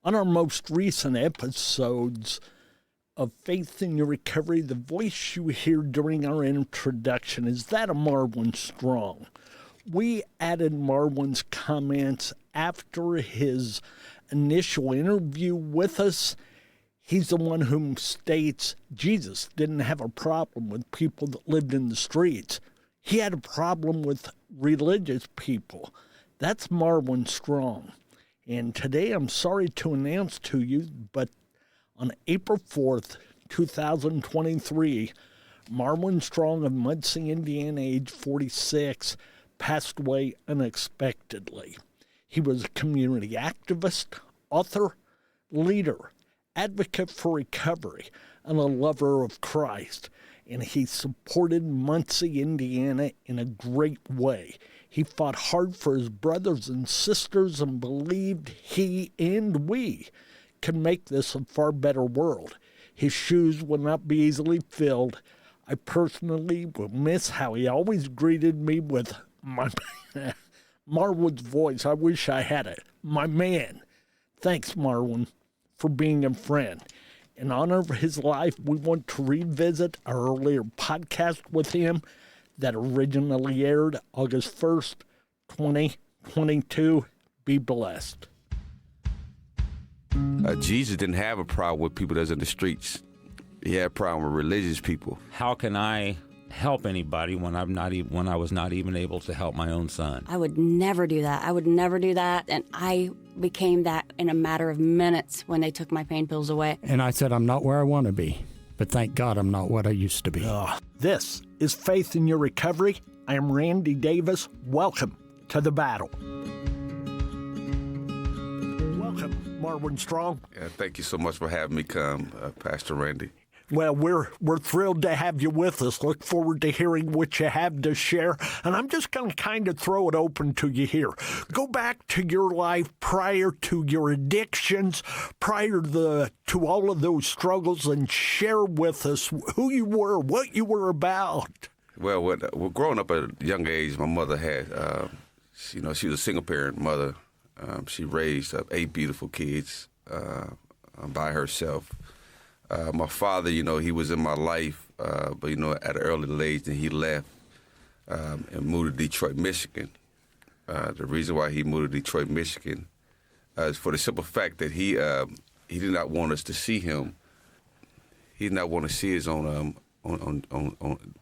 On our most recent episodes of Faith in Your Recovery, the voice you hear during our introduction is that of Marwin Strong. We added Marwin's comments after his initial interview with us. He's the one who states Jesus didn't have a problem with people that lived in the streets. He had a problem with religious people. That's Marwin Strong. And today I'm sorry to announce to you, but on April 4th, 2023, Marwin Strong of Muncie, Indiana, age 46, passed away unexpectedly. He was a community activist, author, leader, advocate for recovery, and a lover of Christ. And he supported Muncie, Indiana in a great way. He fought hard for his brothers and sisters and believed he and we can make this a far better world. His shoes will not be easily filled. I personally will miss how he always greeted me with my Marwin's voice. I wish I had it. My man. Thanks, Marwin, for being a friend. In honor of his life, we want to revisit our earlier podcast with him that originally aired August 1st, 2022. Be blessed. Jesus didn't have a problem with people that's in the streets. He had a problem with religious people. How can I help anybody when I was not even able to help my own son? I would never do that. And I became that in a matter of minutes when they took my pain pills away. And I said, I'm not where I want to be, but thank God I'm not what I used to be. This is Faith in Your Recovery. I am Randy Davis. Welcome to the battle. Welcome, Marwin Strong. Yeah, thank you so much for having me come, Pastor Randy. Well, we're thrilled to have you with us. Look forward to hearing what you have to share. And I'm just going to kind of throw it open to you here. Go back to your life prior to your addictions, prior to all of those struggles, and share with us who you were, what you were about. Well, growing up at a young age, my mother had, she was a single-parent mother. She raised up 8 beautiful kids by herself. My father, he was in my life, but, at an early age, and he left and moved to Detroit, Michigan. The reason why he moved to Detroit, Michigan is for the simple fact that he did not want us to see him. He did not want to see us on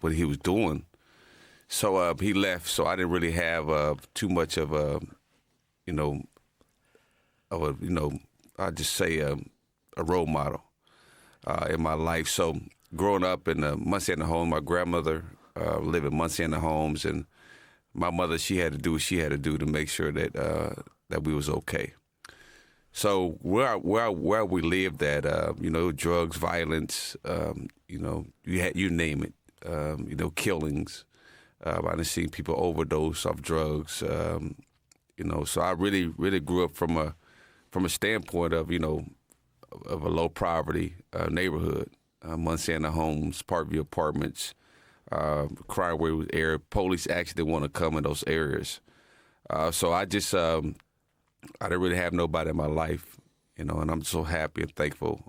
what he was doing. So he left, so I didn't really have too much of a role model in my life. So growing up in Muncie in the home, my grandmother lived in Muncie in the homes, and my mother, she had to do what she had to do to make sure that that we was okay. So where we lived at, drugs, violence, you name it, killings. I done seen people overdose off drugs. So I really grew up from a standpoint of of a low poverty neighborhood, Muncie in the homes, Parkview Apartments, crime wave area. Police actually didn't want to come in those areas. So I just I didn't really have nobody in my life, and I'm so happy and thankful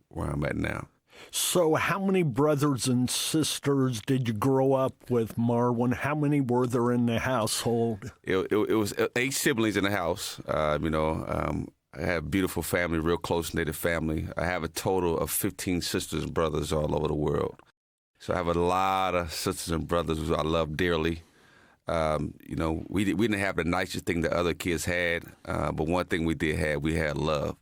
where I'm at now. So how many brothers and sisters did you grow up with, Marwin? How many were there in the household? It was 8 siblings in the house. I have a beautiful family, real close-knit family. I have a total of 15 sisters and brothers all over the world. So I have a lot of sisters and brothers who I love dearly. We didn't have the nicest thing that other kids had, but one thing we did have, we had love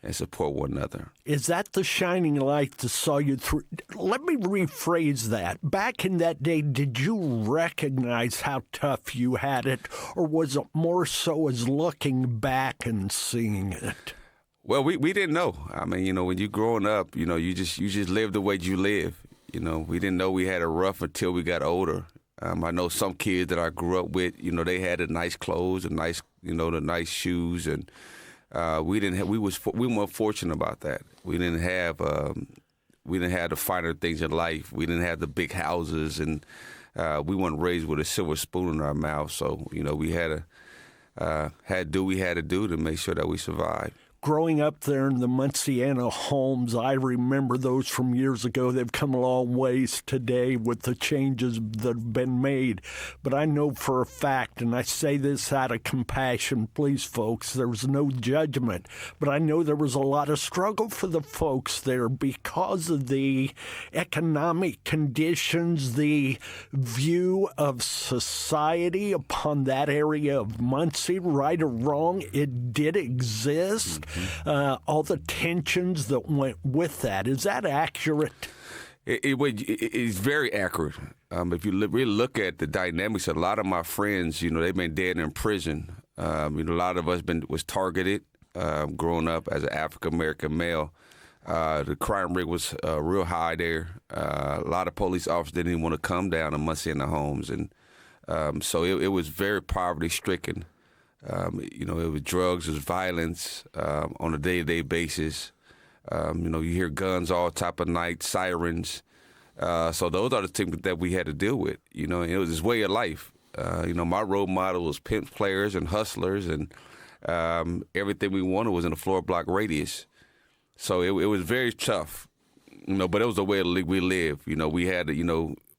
and support one another. Is that the shining light that saw you through? Let me rephrase that. Back in that day, did you recognize how tough you had it, or was it more so as looking back and seeing it? Well, we didn't know. I mean, when you're growing up, you just live the way you live. We didn't know we had it rough until we got older. I know some kids that I grew up with, they had the nice clothes and nice, the nice shoes, and we didn't have. We weren't fortunate about that. We didn't have the finer things in life. We didn't have the big houses, and we weren't raised with a silver spoon in our mouth. So we had to do what we had to do to make sure that we survived. growing up there in the Munciana homes, I remember those from years ago. They've come a long ways today with the changes that have been made. But I know for a fact, and I say this out of compassion, please, folks, there was no judgment. But I know there was a lot of struggle for the folks there because of the economic conditions, the view of society upon that area of Muncie, right or wrong, it did exist. All the tensions that went with that. Is that accurate? It's very accurate. If you really look at the dynamics, a lot of my friends, they've been dead in prison. A lot of us was targeted growing up as an African-American male. The crime rate was real high there. A lot of police officers didn't even want to come down to Muncie in the homes. And so it was very poverty-stricken. It was drugs, it was violence on a day-to-day basis. You hear guns all type of night, sirens. So those are the things that we had to deal with. And it was his way of life. My role model was pimp players and hustlers, and everything we wanted was in a floor block radius. So it was very tough, but it was the way we lived.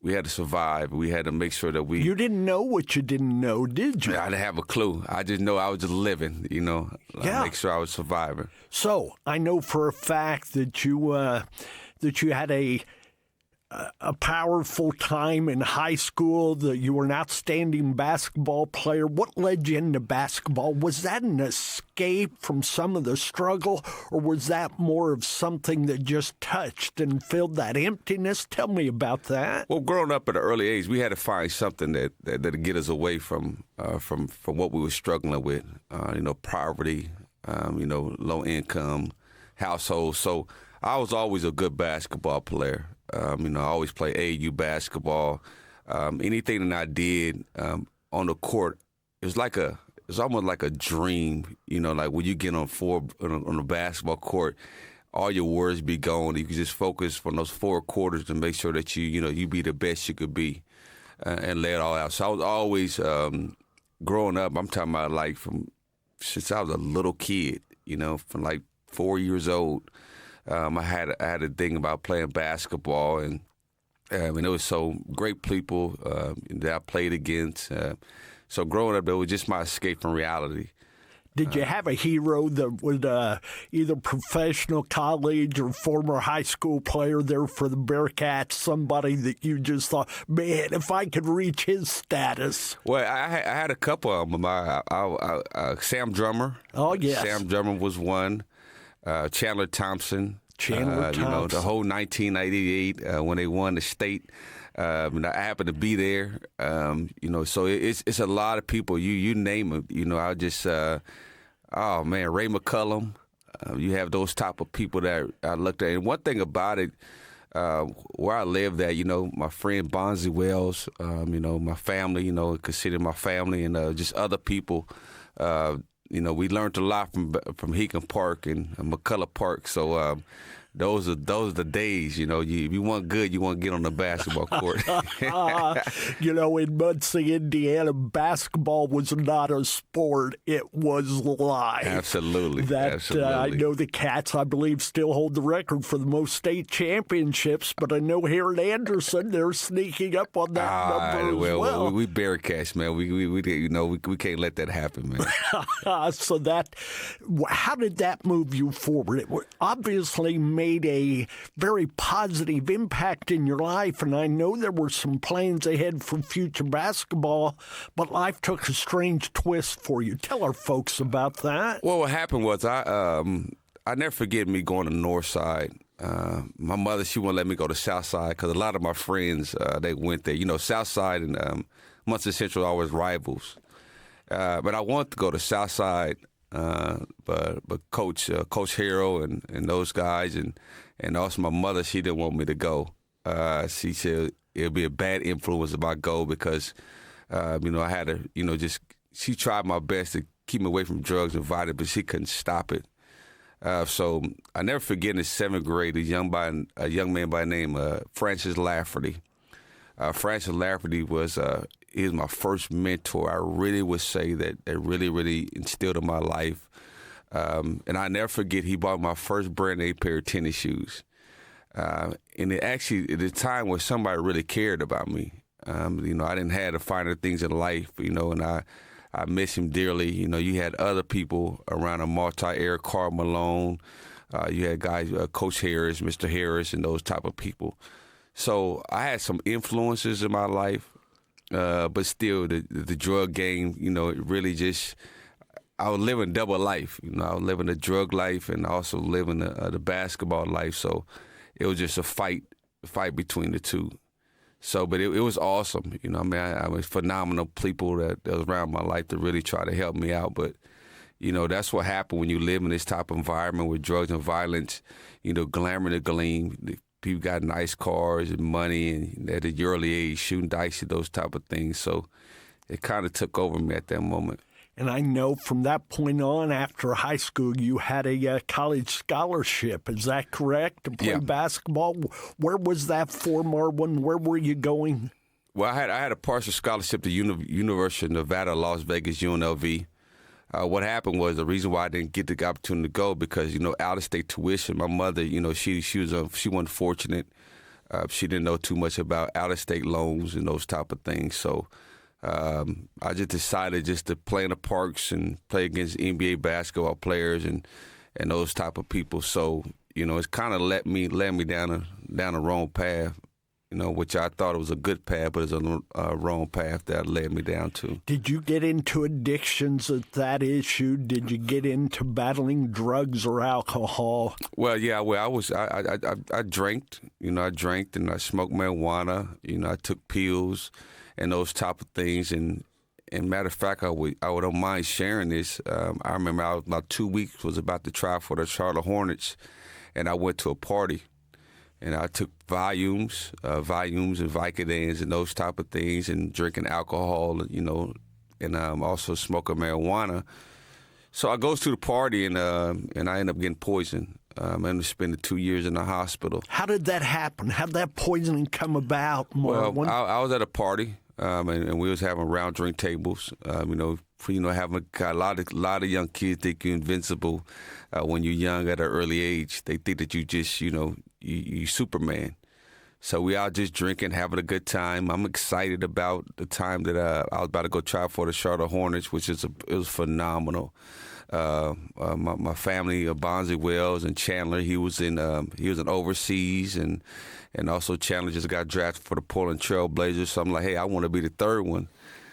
We had to survive. We had to make sure that we... You didn't know what you didn't know, did you? I didn't have a clue. I just know I was just living, Yeah. Make sure I was surviving. So I know for a fact that you had a powerful time in high school, that you were an outstanding basketball player. What led you into basketball? Was that an escape from some of the struggle, or was that more of something that just touched and filled that emptiness? Tell me about that. Well, growing up at an early age, we had to find something that'd get us away from what we were struggling with. Poverty, low income households. So I was always a good basketball player. I always played AAU basketball. Anything that I did on the court, it's almost like a dream. Like when you get on the basketball court, all your worries be gone. You can just focus on those 4 quarters to make sure that you be the best you could be, and lay it all out. So I was always growing up. I'm talking about since I was a little kid. From like 4 years old. I had a thing about playing basketball, and it was so great people that I played against. So growing up, it was just my escape from reality. Did you have a hero that was either professional, college, or former high school player there for the Bearcats, somebody that you just thought, man, if I could reach his status? Well, I had a couple of them. Sam Drummer. Oh, yes. Sam Drummer was one. Chandler Thompson. Thompson. The whole 1988 when they won the state. I happened to be there. So it's a lot of people. You name them. I just Ray McCullum. You have those type of people that I looked at. And one thing about it, where I lived at, my friend Bonzi Wells, my family, consider my family, and just other people. We learned a lot from Heacon Park and McCullough Park. So those are the days. If you want good, you want to get on the basketball court. In Muncie, Indiana, basketball was not a sport; it was life. Absolutely. Absolutely. I know the Cats, I believe, still hold the record for the most state championships. But I know here in Anderson, they're sneaking up on that number as well. We Bearcats, man. We can't let that happen, man. So how did that move you forward? It obviously made a very positive impact in your life, and I know there were some plans ahead for future basketball, but life took a strange twist for you. Tell our folks about that. Well, what happened was I never forget me going to the north side. My mother, she wouldn't let me go to south side because a lot of my friends, they went there. South side and Muncie Central are always rivals. But I wanted to go to south side. But Coach Hero and those guys and also my mother, she didn't want me to go. She said it'd be a bad influence if I go because I had to she tried my best to keep me away from drugs and violence, but she couldn't stop it. So I never forget in the 7th grade a young man by the name Francis Lafferty. Francis Lafferty was he was my first mentor. I really would say that really, really instilled in my life. And I never forget, he bought my first brand new pair of tennis shoes. And it actually, at the time where somebody really cared about me. I didn't have the finer things in life, and I miss him dearly. You had other people around a multi-air, Carl Malone. You had guys, Coach Harris, Mr. Harris, and those type of people. So I had some influences in my life, but still the drug game, it really just, I was living double life. I was living the drug life and also living the basketball life. So it was just a fight between the two. So, but it was awesome. I was phenomenal people that was around my life to really try to help me out. But, that's what happened when you live in this type of environment with drugs and violence, glamour to gleam. People got nice cars and money and at an early age shooting dice and those type of things. So it kind of took over me at that moment. And I know from that point on, after high school, you had a college scholarship. Is that correct, to play basketball? Where was that for, Marwin? Where were you going? Well, I had a partial scholarship to University of Nevada, Las Vegas, UNLV. What happened was the reason why I didn't get the opportunity to go because, out-of-state tuition. My mother, she wasn't fortunate. She didn't know too much about out-of-state loans and those type of things. So I just decided just to play in the parks and play against NBA basketball players and those type of people. So, it's kind of led me down a wrong path, which I thought it was a good path, but it's a wrong path that led me down to. Did you get into addictions at that issue? Did you get into battling drugs or alcohol? Well, yeah, I drank, I drank and I smoked marijuana, I took pills and those type of things. And matter of fact, I don't mind sharing this. I remember I was about 2 weeks, was about to try for the Charlotte Hornets, and I went to a party. And I took volumes and Vicodins and those type of things and drinking alcohol, and also smoking marijuana. So I goes to the party and I end up getting poisoned. I ended up spending 2 years in the hospital. How did that happen? How did that poisoning come about, Marwin? Well, I was at a party, and we was having round drink tables. Having a lot of young kids think you're invincible when you're young at an early age. They think that you just, you Superman. So we all just drinking, having a good time. I'm excited about the time that I was about to go try for the Charlotte Hornets, which it was phenomenal. My family, Bonzi Wells and Chandler, he was in overseas, and also Chandler just got drafted for the Portland Trail Blazers. So I'm like, hey, I want to be the third one.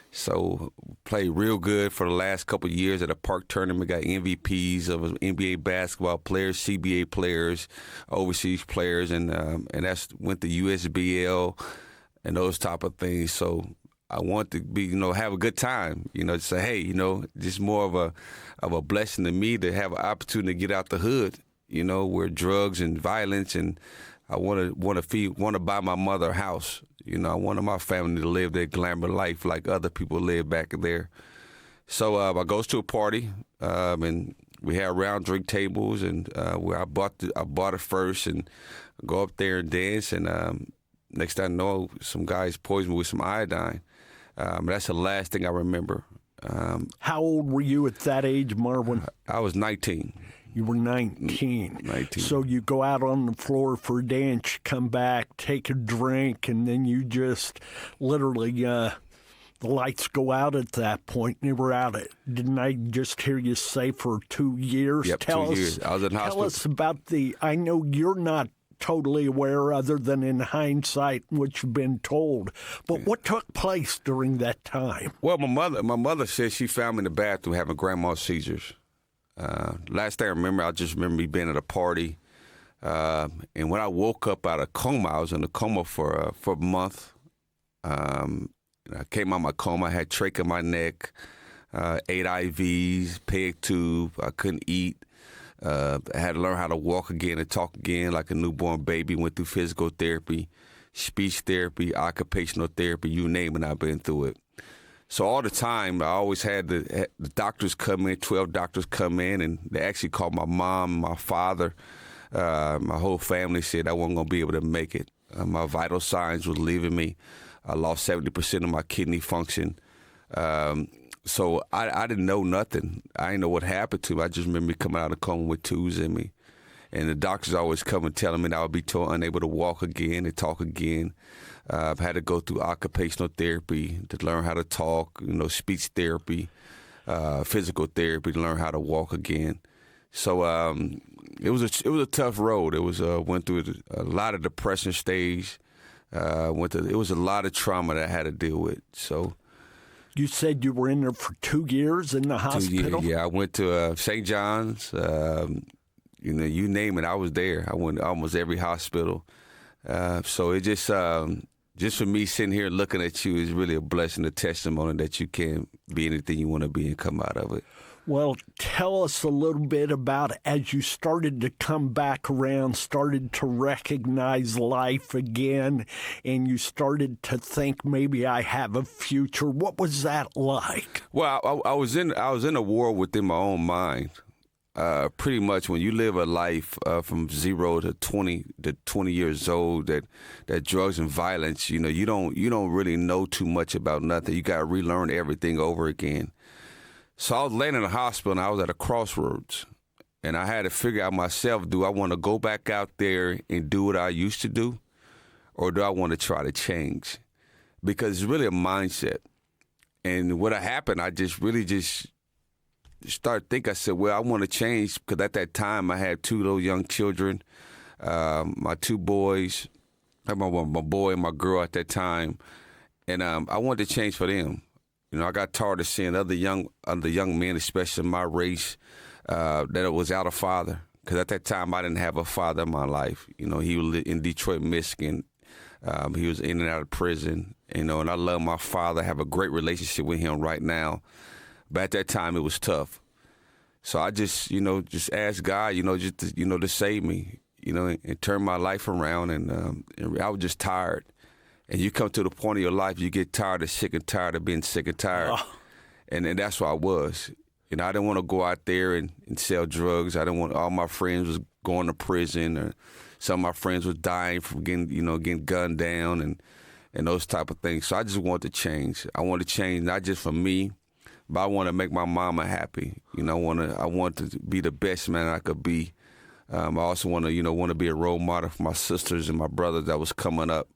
So played real good for the last couple of years at a park tournament. Got MVPs of NBA basketball players, CBA players, overseas players, and that's went to USBL and those type of things. So I want to be, have a good time. To say, hey, just more of a blessing to me to have an opportunity to get out the hood. Where drugs and violence, and I want to buy my mother a house. I wanted my family to live their glamour life like other people live back there. So I goes to a party, and we had round drink tables, and where I bought it first, and go up there and dance, and next thing I know, some guys poisoned me with some iodine. That's the last thing I remember. How old were you at that age, Marwin? I was 19. You were 19. 19. So you go out on the floor for a dance, come back, take a drink, and then you just literally, the lights go out at that point, and you were out. Didn't I just hear you say for 2 years? Yep, 2 years. I was in hospital. Tell us about I know you're not totally aware other than in hindsight what you've been told, but what took place during that time? Well, my mother said she found me in the bathroom having grandma's seizures. Last thing I remember me being at a party, and when I woke up out of coma, I was in a coma for a month. I came out of my coma, I had trach in my neck, 8 IVs, peg tube, I couldn't eat. I had to learn how to walk again and talk again like a newborn baby. Went through physical therapy, speech therapy, occupational therapy, you name it, I've been through it. So all the time, I always had the doctors come in, 12 doctors come in, and they actually called my mom, my father, my whole family said I wasn't going to be able to make it. My vital signs was leaving me. I lost 70% of my kidney function. So I didn't know nothing. I didn't know what happened to me. I just remember coming out of coma with tubes in me. And the doctors always come and telling me that I would be unable to walk again and talk again. I've had to go through occupational therapy to learn how to talk, speech therapy, physical therapy to learn how to walk again. So it was a tough road. It was went through a lot of depression stage. It was a lot of trauma that I had to deal with. So. You said you were in there for 2 years in the hospital? Yeah, I went to St. John's. You name it, I was there. I went to almost every hospital. So it just for me sitting here looking at you is really a blessing, a testimony that you can be anything you want to be and come out of it. Well, tell us a little bit about as you started to come back around, started to recognize life again, and you started to think maybe I have a future. What was that like? Well, I was in a war within my own mind. Pretty much when you live a life from 0 to 20 years old, that drugs and violence, you don't really know too much about nothing. You got to relearn everything over again. So I was laying in the hospital and I was at a crossroads, and I had to figure out myself: do I want to go back out there and do what I used to do, or do I want to try to change? Because it's really a mindset. And what happened, I just started thinking. I said, well, I want to change, because at that time I had 2 little young children, my 2 boys, my boy and my girl at that time, and I wanted to change for them. I got tired of seeing other young men, especially my race, that it was out of father. Because at that time I didn't have a father in my life. He was in Detroit, Michigan. He was in and out of prison. And I love my father. I have a great relationship with him right now. But at that time, it was tough. So I just asked God, to save me, and turn my life around. And I was just tired. And you come to the point of your life, you get tired of being sick and tired. Oh. And that's what I was. I didn't want to go out there and sell drugs. I didn't want, all my friends was going to prison, or some of my friends was dying from getting gunned down and those type of things. So I just wanted to change. I wanted to change not just for me, but I want to make my mama happy. I want to be the best man I could be. I also want to be a role model for my sisters and my brothers that was coming up.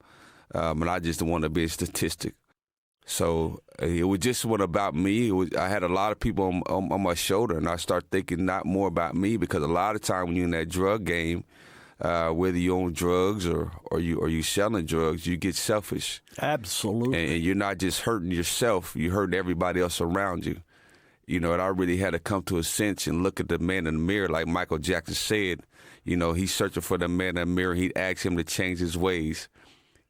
And I just want to be a statistic. So it was just what about me. I had a lot of people on my shoulder, and I started thinking not more about me, because a lot of time when you're in that drug game, whether you own drugs or you selling drugs, you get selfish. Absolutely. And you're not just hurting yourself, you're hurting everybody else around you. And I really had to come to a sense and look at the man in the mirror, like Michael Jackson said. He's searching for the man in the mirror. He asked him to change his ways.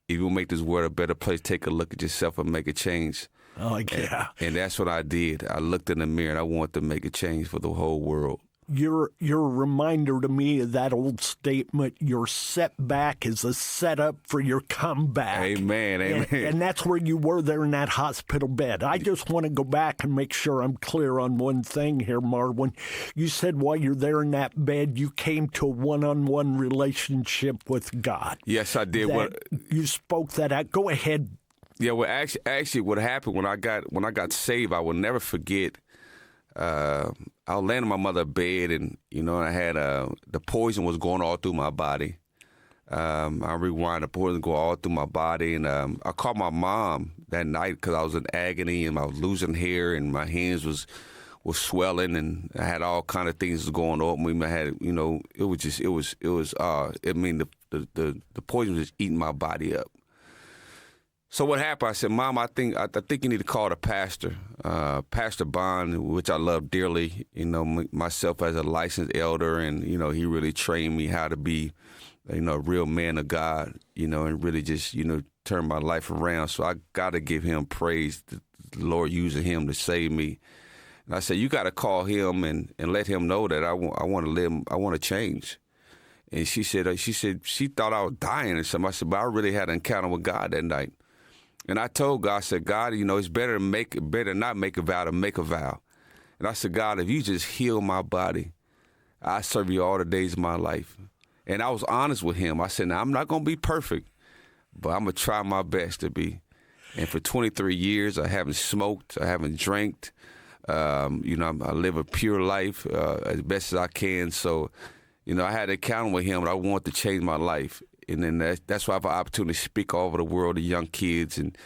If you want to make this world a better place, take a look at yourself and make a change. Oh, yeah. And that's what I did. I looked in the mirror and I wanted to make a change for the whole world. You're a reminder to me of that old statement, your setback is a setup for your comeback. Amen, amen. And that's where you were there in that hospital bed. I just want to go back and make sure I'm clear on one thing here, Marwin. You said while you're there in that bed, you came to a one-on-one relationship with God. Yes, I did. You spoke that out. Go ahead. Yeah, well, actually what happened when I got saved, I will never forget. I was laying in my mother's bed, and I had the poison was going all through my body. I rewind, the poison go all through my body, and I called my mom that night because I was in agony and I was losing hair and my hands was swelling, and I had all kind of things going on with me. I had the poison was just eating my body up. So what happened? I said, Mom, I think you need to call the pastor, Pastor Bond, which I love dearly. Myself as a licensed elder, and he really trained me how to be, a real man of God, and really just turn my life around. So I got to give him praise. The Lord using him to save me. And I said, you got to call him and let him know that I want to live. I want to change. And she said she thought I was dying or something. I said, but I really had an encounter with God that night. And I told God, I said, God, it's better not make a vow than make a vow. And I said, God, if you just heal my body, I serve you all the days of my life. And I was honest with him. I said, now, I'm not going to be perfect, but I'm going to try my best to be. And for 23 years, I haven't smoked, I haven't drank. I live a pure life as best as I can. So, I had an encounter with him, and I wanted to change my life. And then that's why I have an opportunity to speak all over the world to young kids and,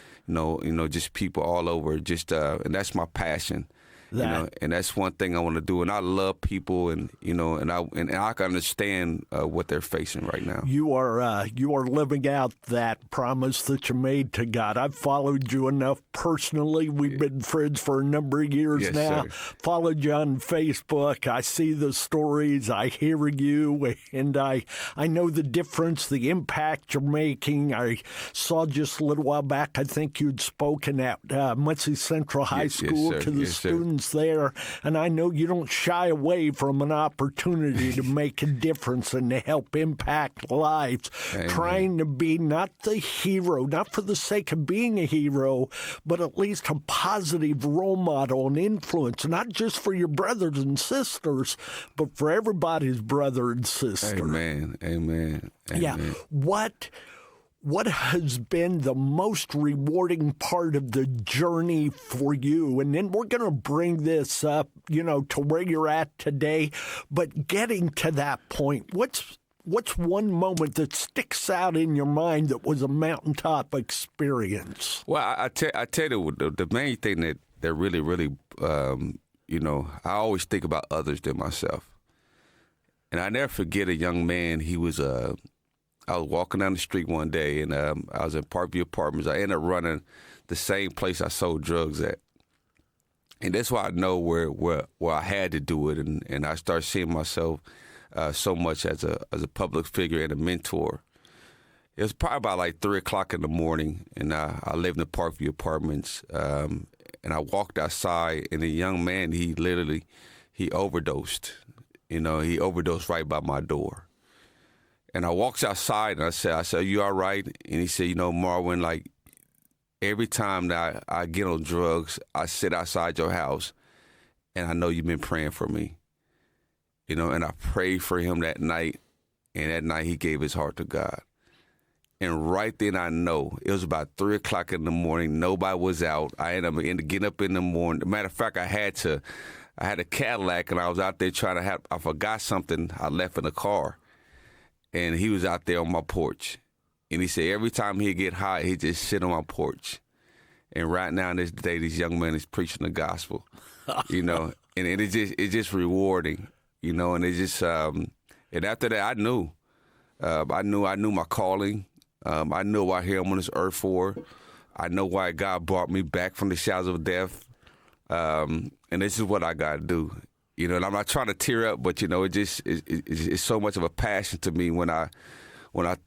just people all over. And that's my passion. And that's one thing I want to do. And I love people, and I can understand what they're facing right now. You are living out that promise that you made to God. I've followed you enough personally. We've been friends for a number of years now. Sir. Followed you on Facebook. I see the stories. I hear you, and I know the difference, the impact you're making. I saw just a little while back, I think you'd spoken at Muncie Central High School to the students there, and I know you don't shy away from an opportunity to make a difference and to help impact lives. Amen. Trying to be not the hero, not for the sake of being a hero, but at least a positive role model and influence, not just for your brothers and sisters, but for everybody's brother and sister. Amen. Amen. Amen. Yeah. What has been the most rewarding part of the journey for you? And then we're going to bring this up, to where you're at today. But getting to that point, what's one moment that sticks out in your mind that was a mountaintop experience? Well, I tell you, the main thing that really, really, I always think about others than myself. And I never forget a young man. I was walking down the street one day, and I was in Parkview Apartments. I ended up running the same place I sold drugs at. And that's why I know where I had to do it, and I started seeing myself so much as a public figure and a mentor. It was probably about like 3 o'clock in the morning, and I lived in the Parkview Apartments, and I walked outside, and a young man, he overdosed. He overdosed right by my door. And I walks outside, and I said, you all right? And he said, Marwin, like, every time that I get on drugs, I sit outside your house, and I know you've been praying for me. And I prayed for him that night, and that night he gave his heart to God. And right then I know, it was about 3 o'clock in the morning, nobody was out. I ended up getting up in the morning. Matter of fact, I had a Cadillac, and I was out there I forgot something I left in the car. And he was out there on my porch. And he said every time he'd get high, he'd just sit on my porch. And right now in this day, this young man is preaching the gospel, and it's just rewarding, and it's just, and after that, I knew my calling. I knew what here I'm on this earth for. I know why God brought me back from the shadows of death. And this is what I got to do. And I'm not trying to tear up, but it's so much of a passion to me when I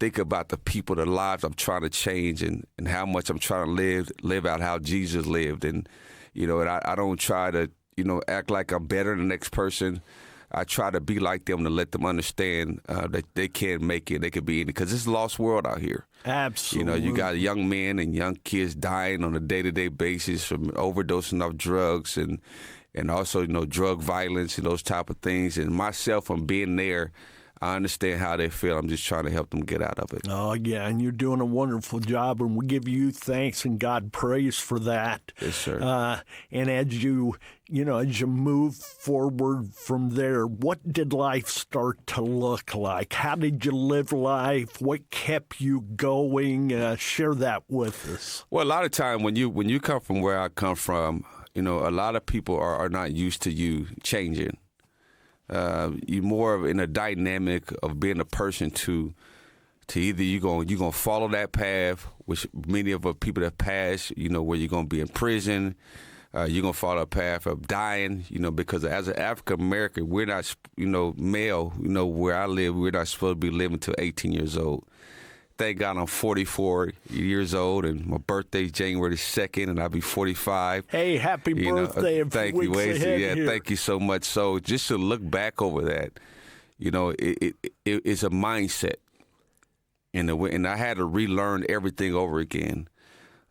think about the people, the lives I'm trying to change, and how much I'm trying to live out how Jesus lived, and I don't try to act like I'm better than the next person. I try to be like them to let them understand that they can make it, they can be in it, because it's a lost world out here. Absolutely. You got young men and young kids dying on a day-to-day basis from overdosing of drugs and also, drug violence and those type of things. And myself, from being there, I understand how they feel. I'm just trying to help them get out of it. Oh, yeah, and you're doing a wonderful job, and we give you thanks and God praise for that. Yes, sir. And as you move forward from there, what did life start to look like? How did you live life? What kept you going? Share that with us. Well, a lot of time when you come from where I come from, a lot of people are not used to you changing. You're more in a dynamic of being a person to either you're gonna follow that path, which many of the people that pass, where you're gonna be in prison. You're gonna follow a path of dying, because as an African American, we're not, male. Where I live, we're not supposed to be living till 18 years old. Thank God I'm 44 years old, and my birthday's January 2nd, and I'll be 45. Hey, happy birthday! Thank you, Here. Thank you so much. So just to look back over that, it's a mindset, and I had to relearn everything over again.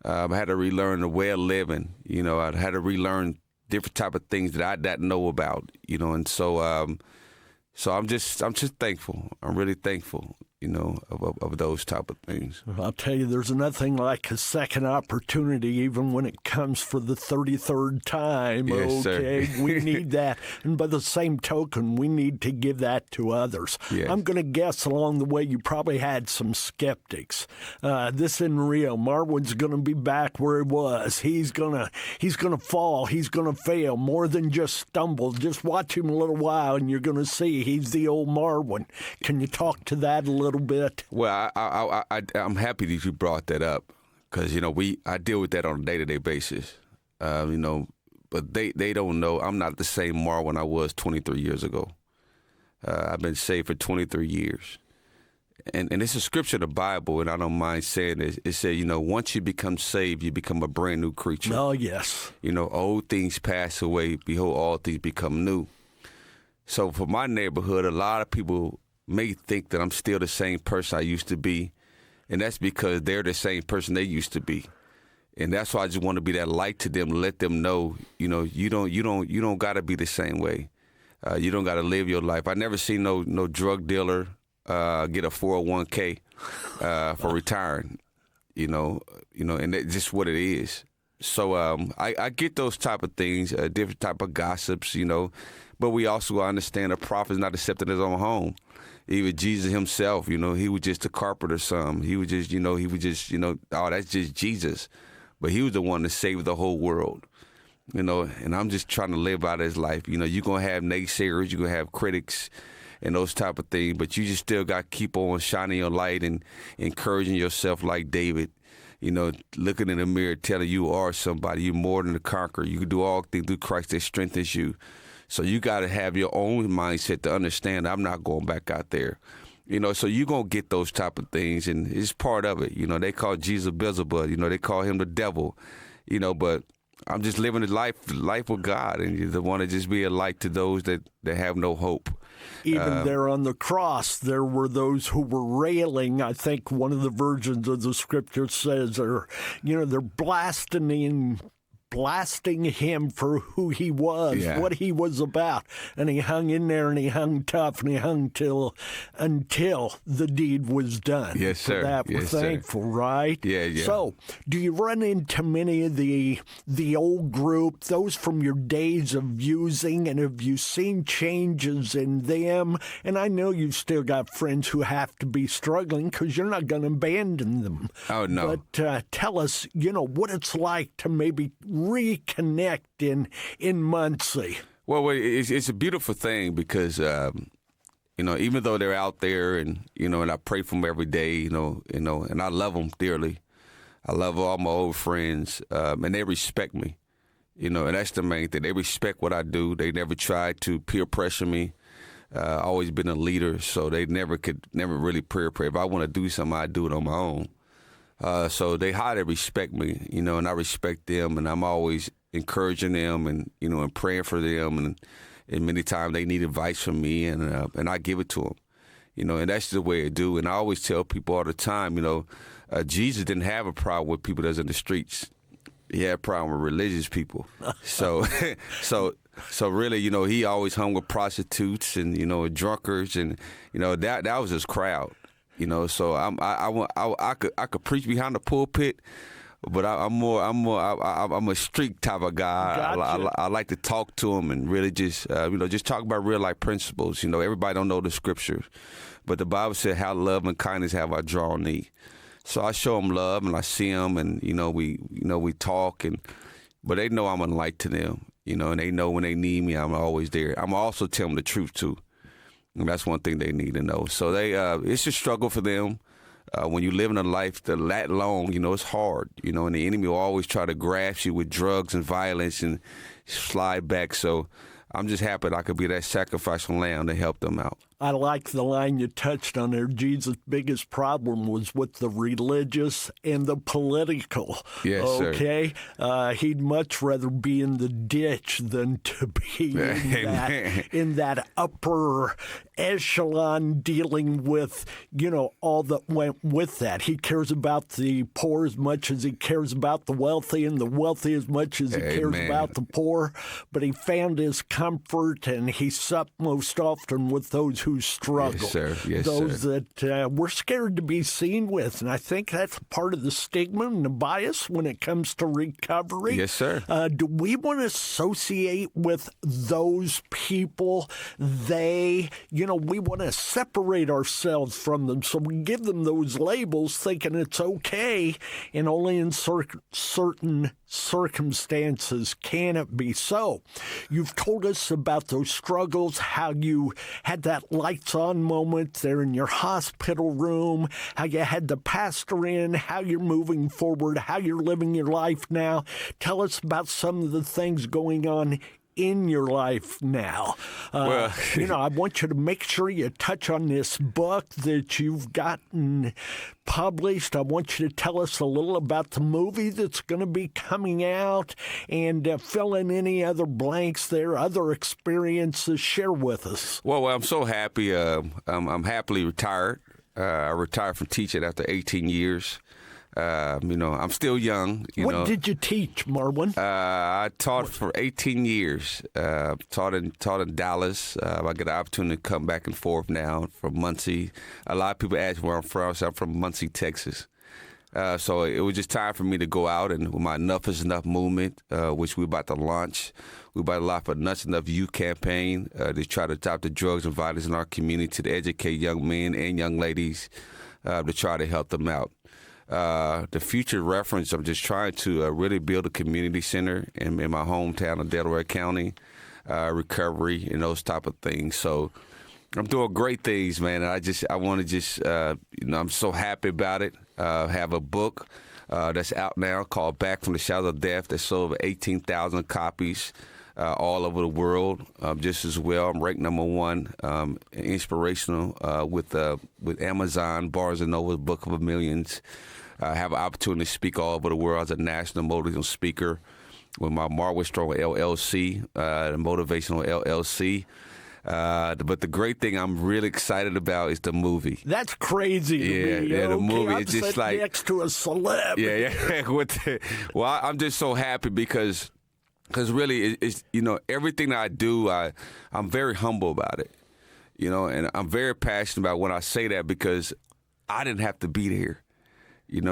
I had to relearn the way of living. I had to relearn different type of things that I didn't know about. And so I'm just thankful. I'm really thankful. of those type of things. I'll tell you, there's nothing like a second opportunity, even when it comes for the 33rd time. Yes, okay, sir. We need that. And by the same token, we need to give that to others. Yes. I'm going to guess along the way you probably had some skeptics. This in Rio, Marwin's going to be back where he was. He's gonna fall. He's going to fail more than just stumble. Just watch him a little while, and you're going to see he's the old Marwin. Can you talk to that a little bit? Well, I'm happy that you brought that up because I deal with that on a day-to-day basis. But they don't know I'm not the same Marwin I was 23 years ago. I've been saved for 23 years. And it's a scripture in the Bible, and I don't mind saying this. It says, once you become saved, you become a brand new creature. Oh, yes. Old things pass away. Behold, all things become new. So for my neighborhood, a lot of people may think that I'm still the same person I used to be, and that's because they're the same person they used to be. And that's why I just want to be that light to them, let them know, you don't got to be the same way. You don't got to live your life. I never seen no drug dealer get a 401k for retiring, and that's just what it is. So I get those type of things, different type of gossips, but we also understand a prophet is not accepting his own home. Even Jesus himself, he was just a carpenter's son. He was just, oh, that's just Jesus. But he was the one that saved the whole world, and I'm just trying to live out his life. You're going to have naysayers, you're going to have critics and those type of things, but you just still got to keep on shining your light and encouraging yourself like David, looking in the mirror, telling you are somebody, you're more than a conqueror. You can do all things through Christ that strengthens you. So you got to have your own mindset to understand I'm not going back out there. So you're going to get those type of things, and it's part of it. They call Jesus Beelzebub. They call him the devil, but I'm just living the life with God, and you want to just be a light to those that have no hope. Even there on the cross, there were those who were railing. I think one of the versions of the scripture says, they're blasting him for who he was, what he was about. And he hung in there, and he hung tough, and he hung until the deed was done. Yes, sir. For that we're thankful, right? Yeah. So, do you run into many of the old group, those from your days of using, and have you seen changes in them? And I know you've still got friends who have to be struggling because you're not going to abandon them. Oh, no. But tell us, what it's like to maybe reconnect in Muncie. Well, it's a beautiful thing because even though they're out there and I pray for them every day, and I love them dearly. I love all my old friends, and they respect me, and that's the main thing. They respect what I do. They never tried to peer pressure me. Always been a leader, so they never really peer pressure. If I want to do something, I do it on my own. So they highly respect me, and I respect them, and I'm always encouraging them and, and praying for them. And many times they need advice from me, and I give it to them, and that's the way I do. And I always tell people all the time, Jesus didn't have a problem with people that's in the streets. He had a problem with religious people. So really, he always hung with prostitutes and, drunkards, and, that was his crowd. So I could preach behind the pulpit, but I'm a street type of guy. Gotcha. I like to talk to them and really just talk about real life principles. Everybody don't know the scriptures, but the Bible said, "How love and kindness have I drawn thee." So I show them love, and I see them, and we talk, but they know I'm a light to them. And they know when they need me, I'm always there. I'm also tell them the truth too. And that's one thing they need to know. So it's a struggle for them. When you live in a life that long, it's hard, and the enemy will always try to grasp you with drugs and violence and slide back. So I'm just happy that I could be that sacrificial lamb to help them out. I like the line you touched on there. Jesus' biggest problem was with the religious and the political. Yes, okay? He'd much rather be in the ditch than to be in that upper echelon dealing with, all that went with that. He cares about the poor as much as he cares about the wealthy, and the wealthy as much as he cares about the poor. But he found his comfort, and he supped most often with those who who struggle. Yes, sir. Yes, those sir. that we're scared to be seen with. And I think that's part of the stigma and the bias when it comes to recovery. Yes, sir. Do we want to associate with those people? We want to separate ourselves from them. So we give them those labels thinking it's okay, and only in certain circumstances can it be so. You've told us about those struggles, how you had that lights on moment there in your hospital room, how you had the pastor in, how you're moving forward, how you're living your life now. Tell us about some of the things going on in your life now. I want you to make sure you touch on this book that you've gotten published. I want you to tell us a little about the movie that's going to be coming out, and fill in any other blanks there, other experiences. Share with us. Well, I'm so happy. I'm happily retired. I retired from teaching after 18 years. I'm still young. What did you teach, Marwin? I taught for 18 years. Taught in Dallas. I get the opportunity to come back and forth now from Muncie. A lot of people ask where I'm from. So I'm from Muncie, Texas. So it was just time for me to go out, and with my Enough is Enough movement, which we're about to launch. We're about to launch a Nuts Enough youth campaign to try to stop the drugs and violence in our community, to educate young men and young ladies, to try to help them out. The future reference, I'm just trying to really build a community center in my hometown of Delaware County, recovery and those type of things. So I'm doing great things, man. And I want to just, I'm so happy about it. Have a book that's out now called Back from the Shadows of Death that sold over 18,000 copies all over the world. Just as well, I'm ranked number one, inspirational with Amazon, Barnes & Noble's Book of Millions. I have an opportunity to speak all over the world as a national motivational speaker with my Marwin Strong LLC, the Motivational LLC. But the great thing I'm really excited about is the movie. That's crazy to me. The movie I'm is just like next to a celeb. Yeah. Well, I'm just so happy because really, it's everything that I do, I'm very humble about it, and I'm very passionate about when I say that, because I didn't have to be there.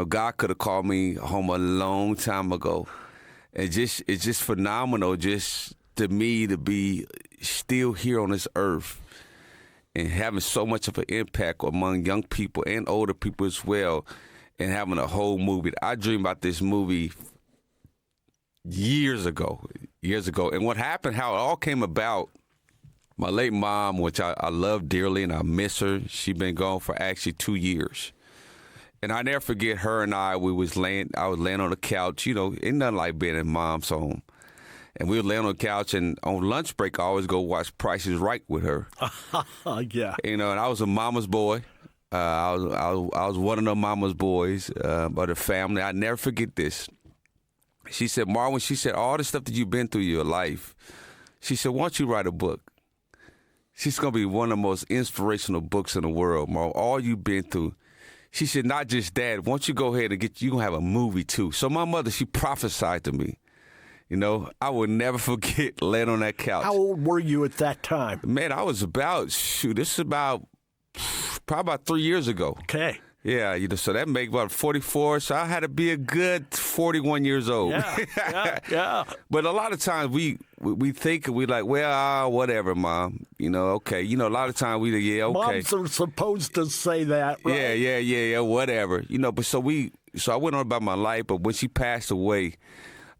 God could have called me home a long time ago, and it's just phenomenal, just to me to be still here on this earth and having so much of an impact among young people and older people as well, and having a whole movie. I dreamed about this movie years ago. And what happened, how it all came about, my late mom, which I love dearly and I miss her, she'd been gone for actually 2 years. And I never forget her and I was laying on the couch, ain't nothing like being in mom's home. And we were laying on the couch, and on lunch break, I always go watch Price is Right with her. Yeah. And I was a mama's boy. I was one of the mama's boys of the family. I never forget this. She said, Marwin, all the stuff that you've been through your life, she said, why don't you write a book? She's going to be one of the most inspirational books in the world, Marwin, all you've been through. She said, not just that, why don't you go ahead and you're going to have a movie too. So my mother, she prophesied to me. I will never forget laying on that couch. How old were you at that time? Man, I was this is probably about 3 years ago. Okay. Yeah, so that make about 44. So I had to be a good 41 years old. Yeah. But a lot of times we think, we like, well, whatever, Mom. Okay. A lot of times okay. Moms are supposed to say that, right? Yeah, whatever. But so I went on about my life, but when she passed away,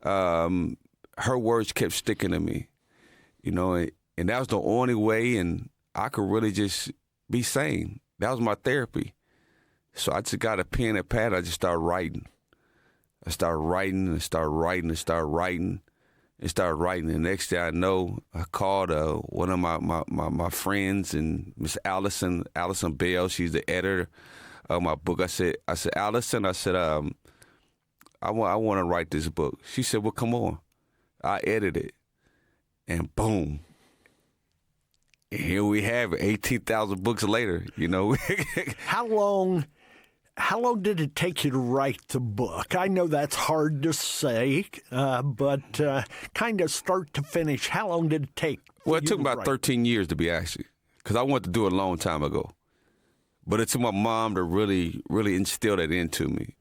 her words kept sticking to me, and that was the only way, and I could really just be sane. That was my therapy. So I just got a pen and pad. I just started writing. I started writing. The next thing I know, I called one of my friends, and Miss Allison Bell. She's the editor of my book. I said, Allison, I want to write this book. She said, well, come on. I edited it. And boom. And here we have it, 18,000 books later, How long did it take you to write the book? I know that's hard to say, but kind of start to finish, how long did it take? Well, it took about 13 years to be actually. because I wanted to do it a long time ago. But it took my mom to really, really instill that into me,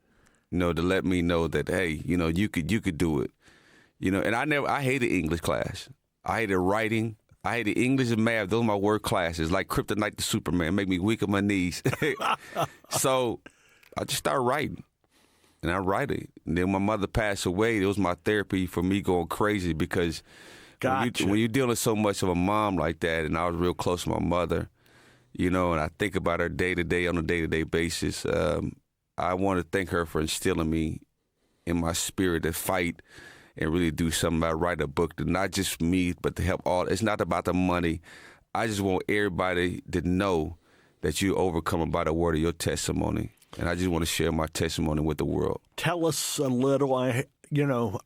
to let me know that, hey, you could do it. And I hated English class. I hated writing. I hated English and math. Those are my work classes, like Kryptonite to Superman, make me weak on my knees. So I just started writing, and I write it. And then when my mother passed away, it was my therapy for me going crazy because Gotcha. when you're dealing so much of a mom like that, and I was real close to my mother, and I think about her day-to-day on a day-to-day basis, I want to thank her for instilling me in my spirit to fight and really do something. I write a book to not just me, but to help all. It's not about the money. I just want everybody to know that you overcome by the word of your testimony. And I just want to share my testimony with the world. Tell us a little. I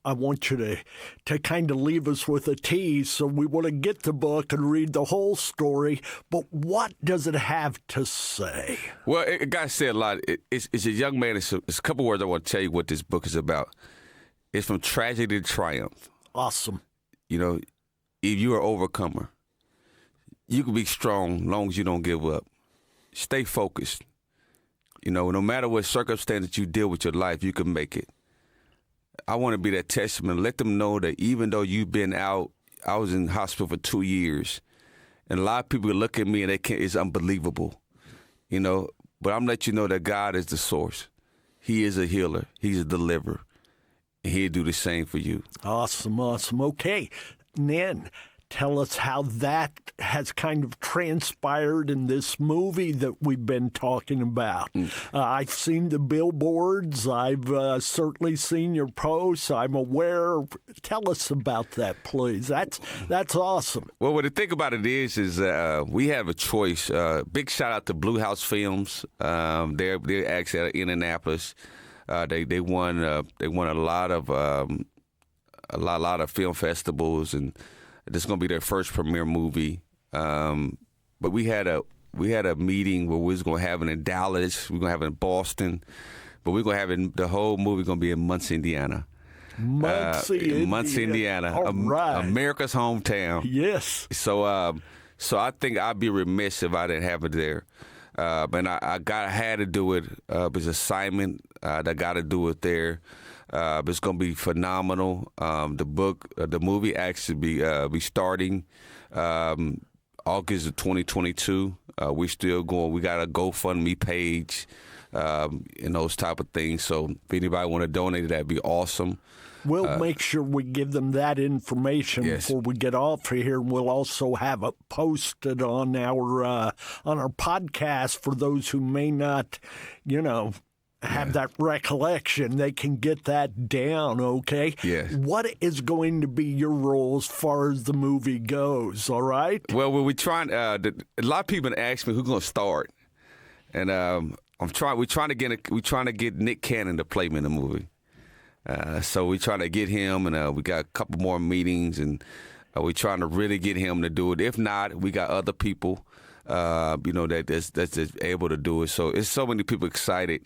want you to kind of leave us with a tease. So we want to get the book and read the whole story. But what does it have to say? Well, it got to say a lot. It's a young man. It's a couple words I want to tell you what this book is about. It's from tragedy to triumph. Awesome. If you're an overcomer, you can be strong as long as you don't give up. Stay focused. No matter what circumstances you deal with your life, you can make it. I want to be that testament. Let them know that even though you've been out, I was in hospital for 2 years, and a lot of people look at me and it's unbelievable, But I'm going to let you know that God is the source. He is a healer. He's a deliverer. And he'll do the same for you. Awesome. Okay. Nan, tell us how that has kind of transpired in this movie that we've been talking about. I've seen the billboards. I've certainly seen your posts. I'm aware. Tell us about that, please. That's awesome. Well, what the thing about it is we have a choice. Big shout out to Blue House Films. They're actually out of Indianapolis. They won a lot of film festivals, and this is going to be their first premiere movie. But we had a meeting where we was going to have it in Dallas, we're going to have it in Boston, but we're going to have the whole movie going to be in Muncie, Indiana. Muncie, Indiana. All right. America's hometown. Yes. So I think I'd be remiss if I didn't have it there. But I had to do it. It's an assignment. I got to do it there. But it's going to be phenomenal. The movie actually be starting August of 2022. We're still going. We got a GoFundMe page and those type of things. So if anybody want to donate, that'd be awesome. We'll make sure we give them that information before we get off of here. And we'll also have it posted on our podcast for those who may not, have that recollection. They can get that down, okay? Yes. What is going to be your role as far as the movie goes, all right? Well, we're trying. A lot of people ask me who's going to start, and we're trying to get Nick Cannon to play me in the movie. So we're trying to get him, and we got a couple more meetings, and we're trying to really get him to do it. If not, we got other people, that's just able to do it. So it's so many people excited.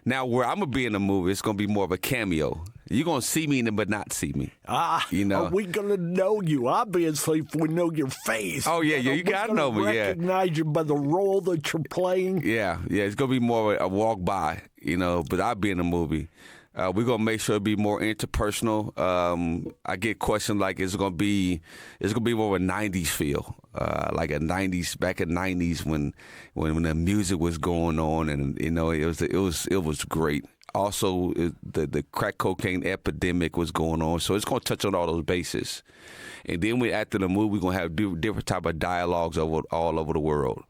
Now, where I'm going to be in the movie, it's going to be more of a cameo. You're going to see me in it, but not see me. Are we going to know you? Obviously, if we know your face. Oh, yeah, you got to know me, recognize you by the role that you're playing. Yeah, it's going to be more of a walk by, but I'll be in the movie. We're going to make sure it be more interpersonal. I get questions like, it's going to be more of a 90s feel, like a 90s, back in 90s when the music was going on, and it was great. Also, the crack cocaine epidemic was going on, so it's going to touch on all those bases. And then after the movie, we're going to have different type of dialogues all over the world.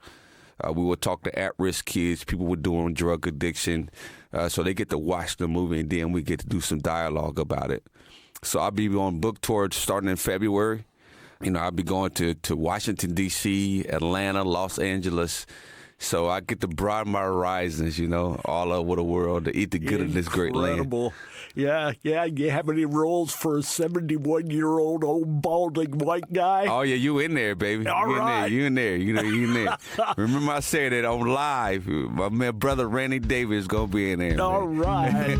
We will talk to at-risk kids, people with doing drug addiction, so they get to watch the movie, and then we get to do some dialogue about it. So I'll be on book tour starting in February. I'll be going to Washington, D.C., Atlanta, Los Angeles. So I get to broaden my horizons, all over the world to eat the good of this great land. Incredible. Yeah. You have any roles for a 71-year-old old balding white guy? Oh, yeah, you in there, baby. You in there. You in there. Remember I said that on live. My man, brother Randy Davis is going to be in there. All right.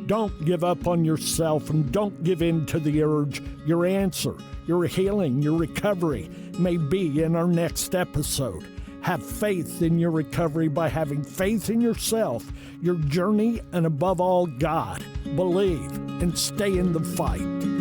Don't give up on yourself, and don't give in to the urge. Your answer, your healing, your recovery may be in our next episode. Have faith in your recovery by having faith in yourself, your journey, and above all, God. Believe and stay in the fight.